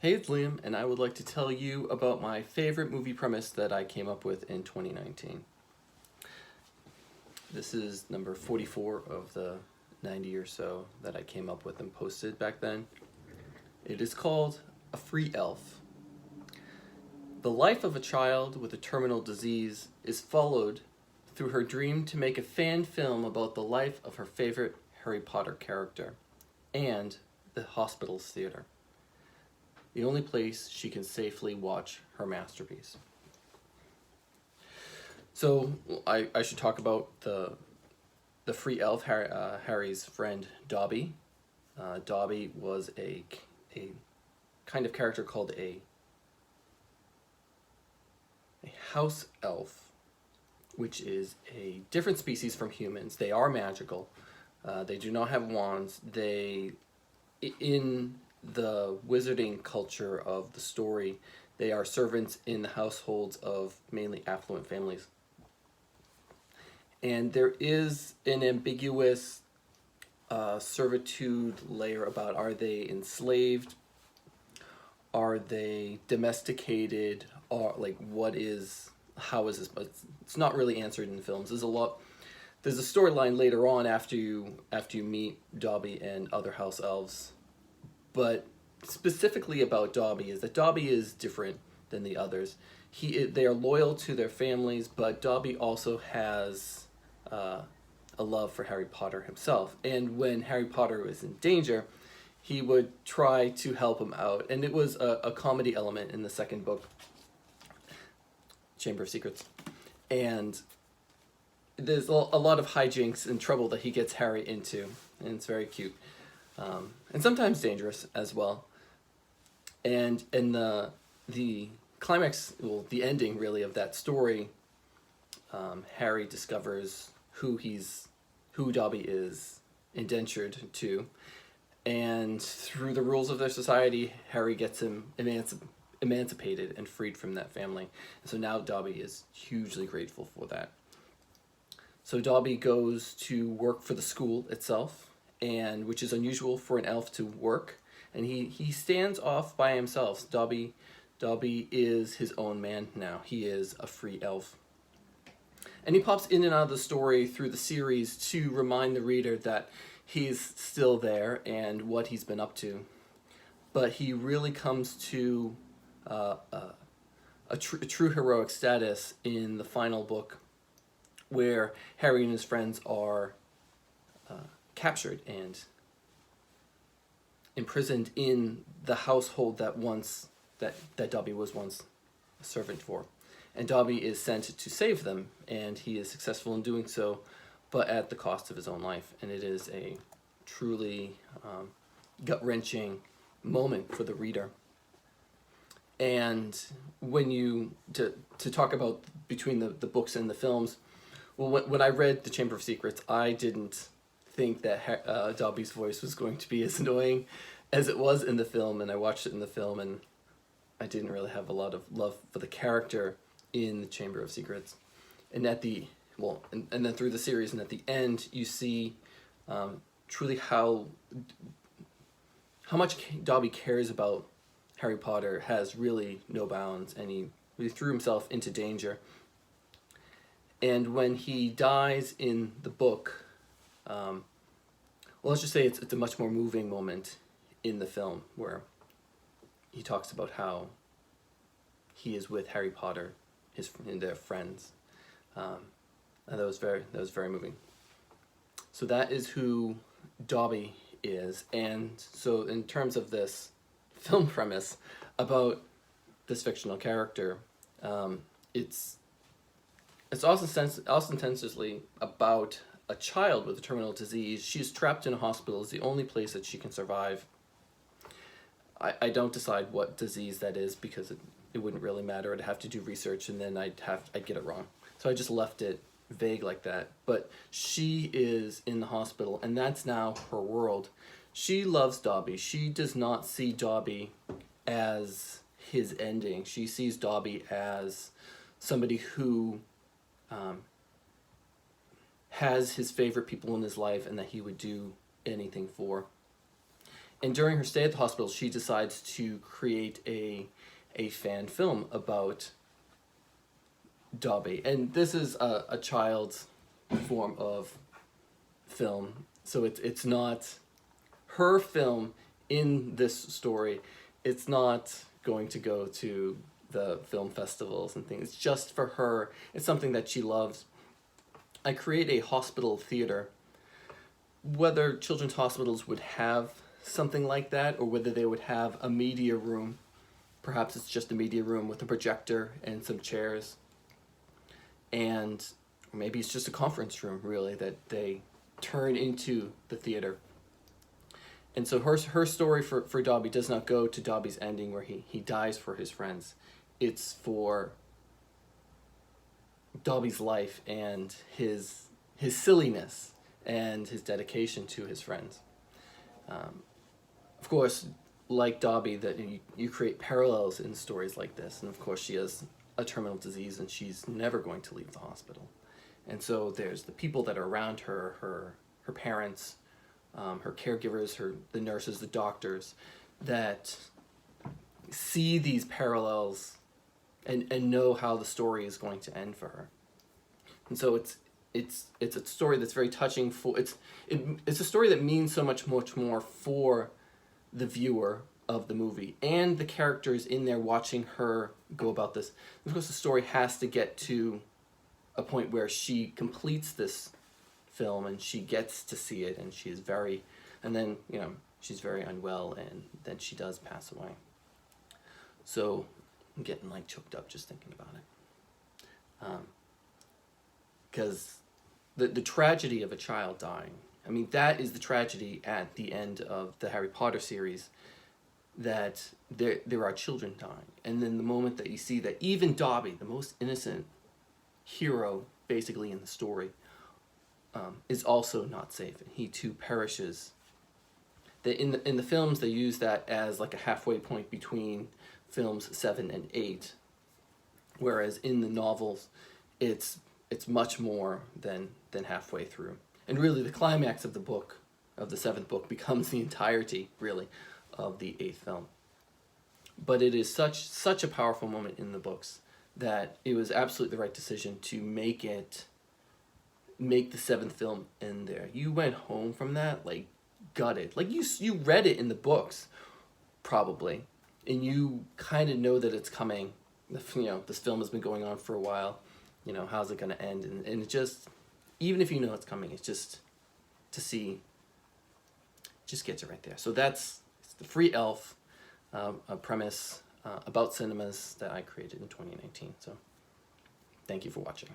Hey, it's Liam, and I would like to tell you about my favorite movie premise that I came up with in 2019. This is number 44 of the 90 or so that I came up with and posted back then. It is called A Free Elf. The life of a child with a terminal disease is followed through her dream to make a fan film about the life of her favorite Harry Potter character and the hospital's theater, the only place she can safely watch her masterpiece. So I should talk about the free elf, Harry's friend Dobby. Dobby was a kind of character called a house elf, which is a different species from humans. They are magical. They do not have wands. In the wizarding culture of the story, they are servants in the households of mainly affluent families. And there is an ambiguous servitude layer about, are they enslaved? Are they domesticated? Or how is this? But it's not really answered in the films. There's a storyline later on after you meet Dobby and other house elves. But specifically about Dobby is that Dobby is different than the others. They are loyal to their families, but Dobby also has a love for Harry Potter himself. And when Harry Potter was in danger, he would try to help him out. And it was a comedy element in the second book, Chamber of Secrets. And there's a lot of hijinks and trouble that he gets Harry into, and it's very cute. And sometimes dangerous as well. And in the climax, well, the ending really of that story, Harry discovers who Dobby is indentured to, and through the rules of their society, Harry gets him emancipated and freed from that family. And so now Dobby is hugely grateful for that. So Dobby goes to work for the school itself, and which is unusual for an elf to work, and he stands off by himself. Dobby is his own man now. He is a free elf. And he pops in and out of the story through the series to remind the reader that he's still there and what he's been up to. But he really comes to a true heroic status in the final book, where Harry and his friends are captured and imprisoned in the household that Dobby was once a servant for. And Dobby is sent to save them, and he is successful in doing so, but at the cost of his own life. And it is a truly gut-wrenching moment for the reader. And to talk about between the books and the films, well, when I read The Chamber of Secrets, I didn't think that Dobby's voice was going to be as annoying as it was in the film, and I watched it in the film, and I didn't really have a lot of love for the character in The Chamber of Secrets. And and then through the series, and at the end, you see truly how much Dobby cares about Harry Potter has really no bounds, and he really threw himself into danger. And when he dies in the book, let's just say it's a much more moving moment in the film, where he talks about how he is with Harry Potter, and their friends, and that was very moving. So that is who Dobby is. And so in terms of this film premise about this fictional character, it's ostensibly about a child with a terminal disease. She's trapped in a hospital. It's the only place that she can survive. I don't decide what disease that is, because it wouldn't really matter. I'd have to do research, and then I'd get it wrong. So I just left it vague like that. But she is in the hospital, and that's now her world. She loves Dobby. She does not see Dobby as his ending. She sees Dobby as somebody who has his favorite people in his life, and that he would do anything for. And during her stay at the hospital, she decides to create a fan film about Dobby. And this is a child's form of film. So it's not her film in this story. It's not going to go to the film festivals and things. It's just for her. It's something that she loves. I create a hospital theater. Whether children's hospitals would have something like that, or whether they would have a media room. Perhaps it's just a media room with a projector and some chairs. And maybe it's just a conference room, really, that they turn into the theater. And so her story for Dobby does not go to Dobby's ending where he dies for his friends. It's for Dobby's life and his silliness and his dedication to his friends. Of course, like Dobby, that you create parallels in stories like this. And of course, she has a terminal disease and she's never going to leave the hospital. And so there's the people that are around her, her parents, her caregivers, the nurses, the doctors, that see these parallels and know how the story is going to end for her. And so it's a story that's very touching. It's a story that means so much more for the viewer of the movie and the characters in there watching her go about this. Of course, the story has to get to a point where she completes this film and she gets to see it, and she's very unwell, and then she does pass away. So I'm getting like choked up just thinking about it. Because the tragedy of a child dying, I mean, that is the tragedy at the end of the Harry Potter series, that there are children dying. And then the moment that you see that even Dobby, the most innocent hero basically in the story, is also not safe, and he too perishes. In the films, they use that as like a halfway point between films 7 and 8, whereas in the novels, it's much more than halfway through. And really, the climax of the book, of the 7th book, becomes the entirety, really, of the 8th film. But it is such a powerful moment in the books that it was absolutely the right decision to make the 7th film in there. You went home from that like gutted. Like you read it in the books, probably, and you kind of know that it's coming. This film has been going on for a while. How's it going to end? And it just, even if you know it's coming, it's just to see, just gets it right there. So it's the Free Elf, a premise about cinemas that I created in 2019. So thank you for watching.